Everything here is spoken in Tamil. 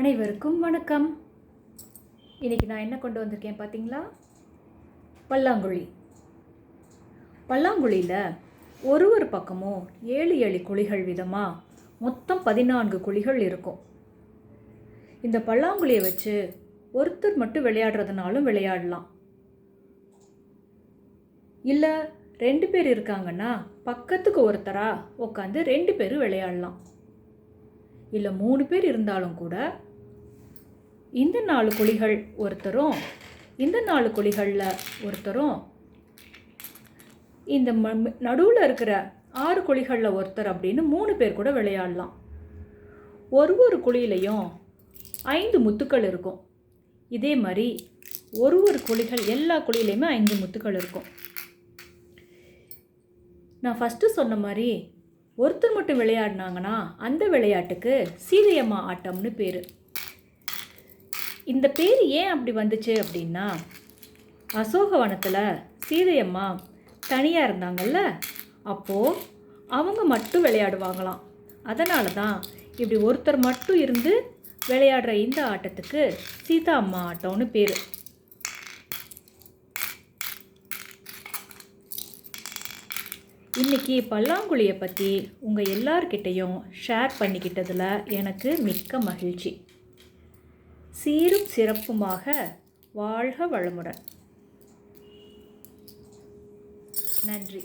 அனைவருக்கும் வணக்கம். இன்றைக்கி நான் என்ன கொண்டு வந்திருக்கேன் பார்த்தீங்களா? பல்லாங்குழி. பல்லாங்குழியில் ஒரு பக்கமும் 7 குழிகள் விதமாக மொத்தம் 14 குழிகள் இருக்கும். இந்த பல்லாங்குழியை வச்சு ஒருத்தர் மட்டும் விளையாடுறதுனாலும் விளையாடலாம். இல்லை 2 பேர் இருக்காங்கன்னா பக்கத்துக்கு ஒருத்தராக உட்காந்து 2 பேரும் விளையாடலாம். இல்லை 3 பேர் இருந்தாலும் கூட இந்த 4 குழிகள் ஒருத்தரும், இந்த 4 குழிகளில் ஒருத்தரும், இந்த நடுவில் இருக்கிற 6 குழிகளில் ஒருத்தர் அப்படின்னு 3 பேர் கூட விளையாடலாம். ஒரு குழியிலையும் 5 முத்துக்கள் இருக்கும். இதே மாதிரி ஒரு குழிகள் எல்லா குழியிலையுமே 5 முத்துக்கள் இருக்கும். நான் ஃபஸ்ட்டு சொன்ன மாதிரி ஒருத்தர் மட்டும் விளையாடினாங்கன்னா அந்த விளையாட்டுக்கு சீதையம்மா ஆட்டம்னு பேர். இந்த பேர் ஏன் அப்படி வந்துச்சு அப்படின்னா, அசோகவனத்தில் சீதையம்மா தனியாக இருந்தாங்கல்ல, அப்போது அவங்க மட்டும் விளையாடுவாங்களாம். அதனால தான் இப்படி ஒருத்தர் மட்டும் இருந்து விளையாடுற இந்த ஆட்டத்துக்கு சீதா அம்மா ஆட்டம்னு பேர். இன்றைக்கி பல்லாங்குழியை பற்றி உங்கள் எல்லார்கிட்டையும் ஷேர் பண்ணிக்கிட்டதில் எனக்கு மிக்க மகிழ்ச்சி. சீரும் சிறப்புமாக வாழ்க வளமுடன். நன்றி.